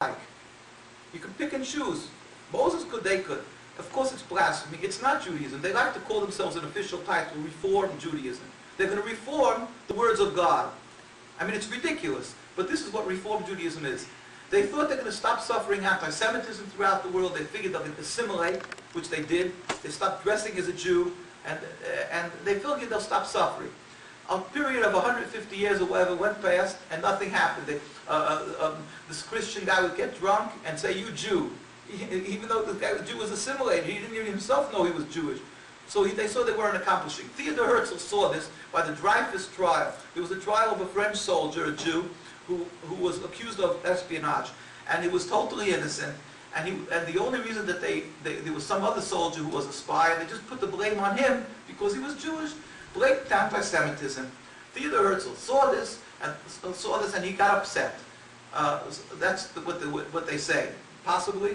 like. You can pick and choose. Moses could, they could. Of course it's blasphemy. It's not Judaism. They like to call themselves an official title, Reform Judaism. They're going to reform the words of God. I mean, it's ridiculous. But this is what Reform Judaism is. They thought they're going to stop suffering anti-Semitism throughout the world. They figured they'll assimilate, which they did. They stopped dressing as a Jew, and they figured they'll stop suffering. A period of 150 years or whatever went past, and nothing happened. This Christian guy would get drunk and say, "You Jew," even though the guy, the Jew was assimilated. He didn't even himself know he was Jewish. So they saw they weren't accomplishing. Theodor Herzl saw this by the Dreyfus trial. There was a trial of a French soldier, a Jew, who was accused of espionage, and he was totally innocent. And the only reason that there was some other soldier who was a spy, and they just put the blame on him because he was Jewish. Blatant anti-Semitism. Theodor Herzl saw this, and he got upset. That's what they say, possibly.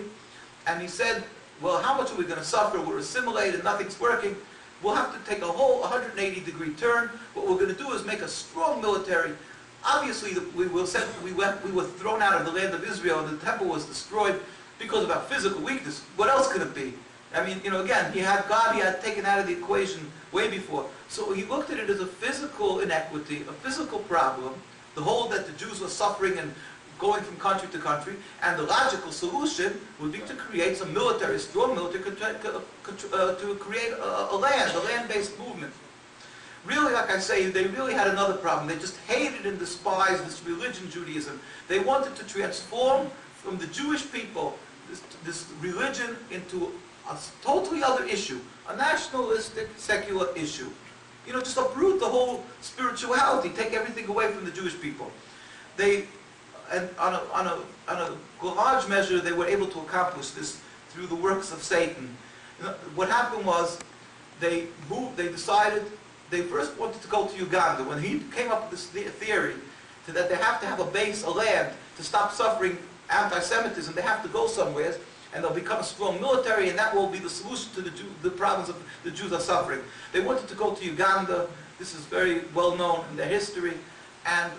And he said, well, how much are we going to suffer? We're assimilated, nothing's working. We'll have to take a whole 180-degree turn. What we're going to do is make a strong military. Obviously, we were thrown out of the land of Israel, and the temple was destroyed because of our physical weakness. What else could it be? I mean, again, he had God, he had taken out of the equation way before. So he looked at it as a physical inequity, a physical problem, the whole that the Jews were suffering and going from country to country, and the logical solution would be to create some military, strong military, to create a land-based movement. Really, like I say, they really had another problem. They just hated and despised this religion, Judaism. They wanted to transform from the Jewish people this religion into a totally other issue, a nationalistic, secular issue. Just uproot the whole spirituality, take everything away from the Jewish people. And on a large measure, they were able to accomplish this through the works of Satan. What happened was, they decided, they first wanted to go to Uganda. When he came up with this theory that they have to have a base, a land, to stop suffering anti-Semitism, they have to go somewhere, and they'll become a strong military, and that will be the solution to the problems of the Jews are suffering. They wanted to go to Uganda. This is very well known in their history, and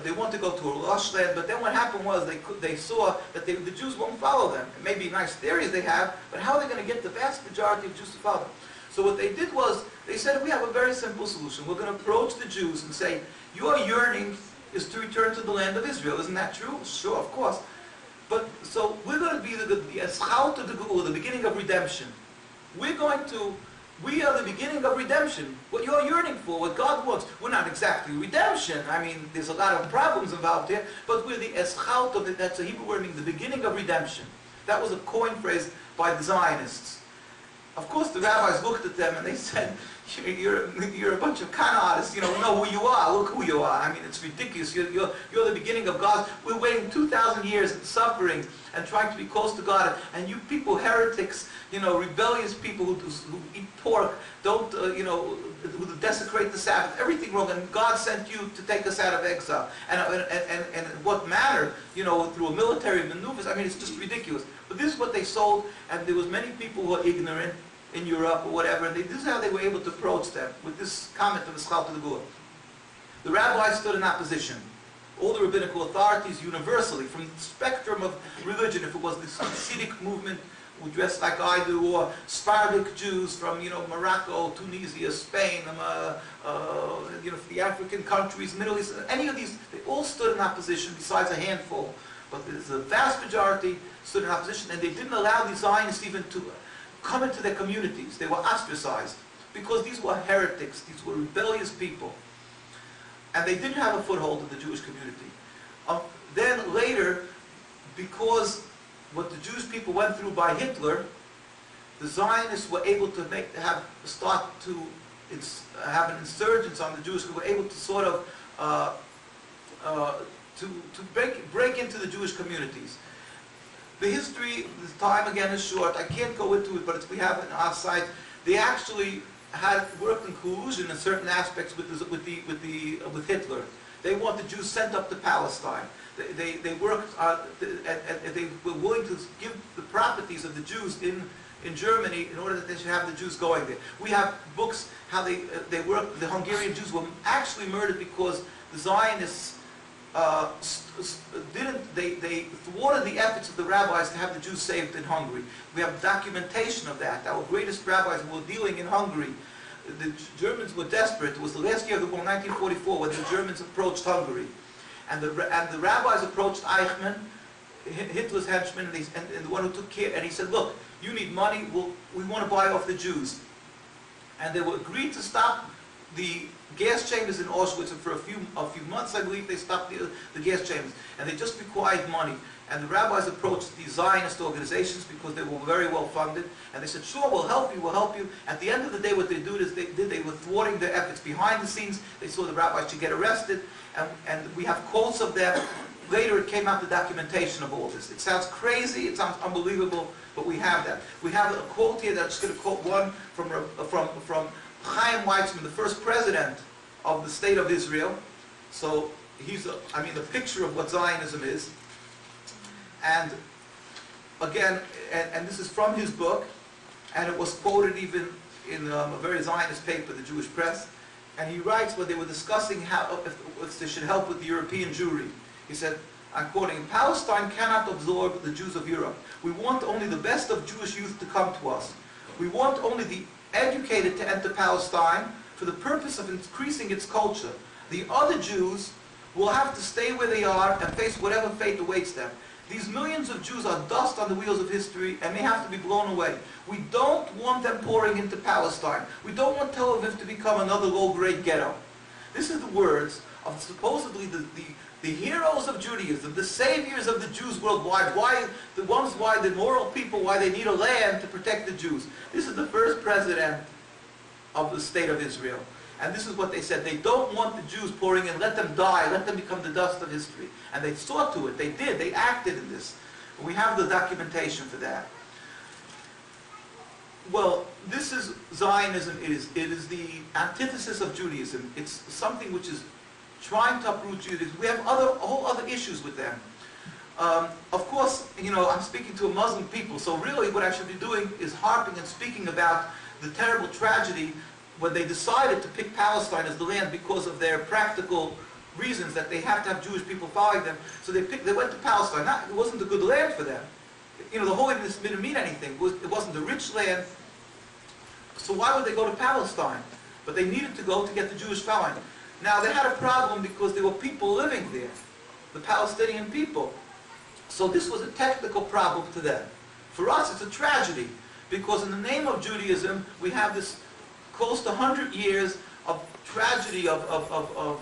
they wanted to go to a lush land. But then what happened was they saw that the Jews won't follow them. It may be nice theories they have, but how are they going to get the vast majority of Jews to follow them? So what they did was they said, we have a very simple solution. We're going to approach the Jews and say, your yearning is to return to the land of Israel. Isn't that true? Sure, of course. But so we're going to be the eschalta de geula, the beginning of redemption. We are the beginning of redemption. What you're yearning for, what God wants. We're not exactly redemption. I mean, there's a lot of problems involved here, but we're the eschalta, that's a Hebrew word meaning the beginning of redemption. That was a coined phrase by the Zionists. Of course, the rabbis looked at them and they said, you're a bunch of con artists, know who you are, look who you are. I mean, it's ridiculous. You're the beginning of God. We're waiting 2,000 years and suffering and trying to be close to God. And you people, heretics, rebellious people who eat pork, don't, who desecrate the Sabbath, everything wrong. And God sent you to take us out of exile. And in what manner? Through a military maneuvers. I mean, it's just ridiculous. But this is what they sold, and there was many people who are ignorant in Europe or whatever, and this is how they were able to approach them, with this comment of eschalta de geula. The rabbis stood in opposition. All the rabbinical authorities universally, from the spectrum of religion, if it was the Hasidic movement who dressed like I do, or Sephardic Jews from Morocco, Tunisia, Spain, the African countries, Middle East, any of these, they all stood in opposition, besides a handful. But the vast majority stood in opposition, and they didn't allow the Zionists even to come into their communities. They were ostracized because these were heretics, these were rebellious people. And they didn't have a foothold in the Jewish community. Then later, because what the Jewish people went through by Hitler, the Zionists were able to start to have an insurgence on the Jewish people, were able to sort of to break into the Jewish communities. The history, the time again is short. I can't go into it, but we have it on our site. They actually had worked in collusion in certain aspects with Hitler. They want the Jews sent up to Palestine. They worked, and they were willing to give the properties of the Jews in Germany in order that they should have the Jews going there. We have books how they worked. The Hungarian Jews were actually murdered because the Zionists they thwarted the efforts of the rabbis to have the Jews saved in Hungary. We have documentation of that. Our greatest rabbis were dealing in Hungary. The Germans were desperate. It was the last year of the war, 1944, when the Germans approached Hungary. And the rabbis approached Eichmann, Hitler's henchman, and the one who took care, and he said, look, you need money, we want to buy off the Jews. And they were agreed to stop the gas chambers in Auschwitz, and for a few months, I believe, they stopped the gas chambers. And they just required money. And the rabbis approached the Zionist organizations because they were very well funded, and they said, sure, we'll help you, we'll help you. At the end of the day, what they were thwarting their efforts behind the scenes. They saw the rabbis should get arrested, and we have quotes of them. Later it came out the documentation of all this. It sounds crazy, it sounds unbelievable, but we have that. We have a quote here that I'm just going to quote one from Chaim Weizmann, the first president of the State of Israel. So he's a picture of what Zionism is. And again, and this is from his book, and it was quoted even in a very Zionist paper, the Jewish Press. And he writes, when they were discussing if they should help with the European Jewry, he said, I'm quoting, Palestine cannot absorb the Jews of Europe. We want only the best of Jewish youth to come to us. We want only the educated to enter Palestine for the purpose of increasing its culture. The other Jews will have to stay where they are and face whatever fate awaits them. These millions of Jews are dust on the wheels of history and may have to be blown away. We don't want them pouring into Palestine. We don't want Tel Aviv to become another low-grade ghetto. This is the words of supposedly the heroes of Judaism, the saviors of the Jews worldwide, why the moral people, why they need a land to protect the Jews. This is the first president of the State of Israel. And this is what they said. They don't want the Jews pouring in. Let them die. Let them become the dust of history. And they saw to it. They did. They acted in this. We have the documentation for that. Well, this is Zionism. It is the antithesis of Judaism. It's something which is trying to uproot Judaism. We have whole other issues with them. Of course, I'm speaking to a Muslim people, so really what I should be doing is harping and speaking about the terrible tragedy when they decided to pick Palestine as the land because of their practical reasons that they have to have Jewish people following them. So they went to Palestine. It wasn't a good land for them. The holiness didn't mean anything. It wasn't a rich land. So why would they go to Palestine? But they needed to go to get the Jewish following. Now they had a problem because there were people living there, the Palestinian people. So this was a technical problem to them. For us, it's a tragedy because in the name of Judaism, we have this close to 100 years of tragedy, of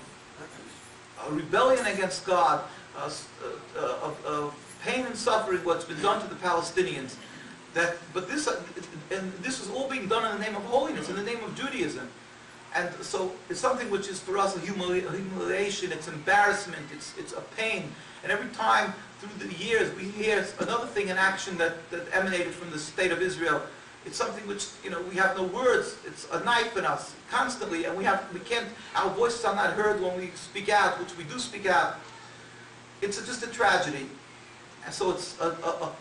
rebellion against God, of pain and suffering, what's been done to the Palestinians. But this is all being done in the name of holiness, in the name of Judaism. And so it's something which is for us a humiliation, it's embarrassment, it's a pain. And every time through the years we hear another thing in action that emanated from the State of Israel. It's something which, we have no words. It's a knife in us constantly, and we can't, our voices are not heard when we speak out, which we do speak out. It's just a tragedy. And so it's a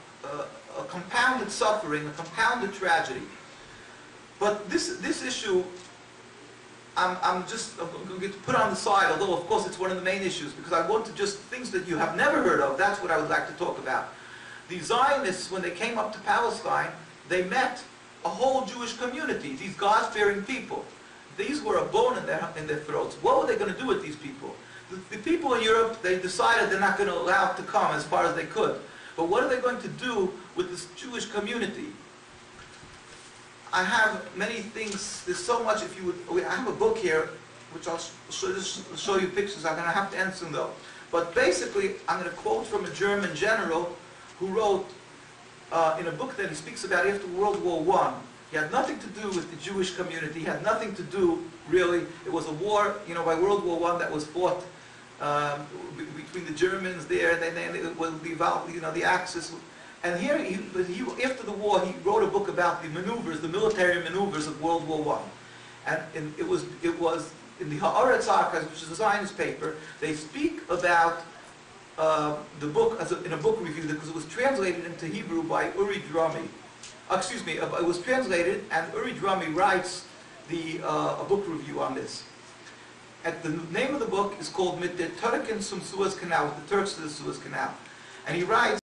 compounded suffering, a compounded tragedy. But this issue, I'm going to put on the side, although of course it's one of the main issues, because I want to just, things that you have never heard of, that's what I would like to talk about. The Zionists, when they came up to Palestine, they met a whole Jewish community, these God-fearing people. These were a bone in their throats. What were they going to do with these people? The people in Europe, they decided they're not going to allow it to come as far as they could. But what are they going to do with this Jewish community? I have many things, there's so much, I have a book here, which I'll show you pictures. I'm going to have to end soon though. But basically, I'm going to quote from a German general who wrote in a book that he speaks about after World War I. He had nothing to do with the Jewish community. He had nothing to do, really. It was a war, by World War I that was fought between the Germans there, and then it was the Axis. And here, after the war, he wrote a book about the maneuvers, the military maneuvers of World War I. And it was in the Haaretz archives, which is a Zionist paper, they speak about the book in a book review because it was translated into Hebrew by Uri Drami. It was translated, and Uri Drami writes a book review on this. the name of the book is called Mit der Türken zum Suez Canal, with the Turks to the Suez Canal. And he writes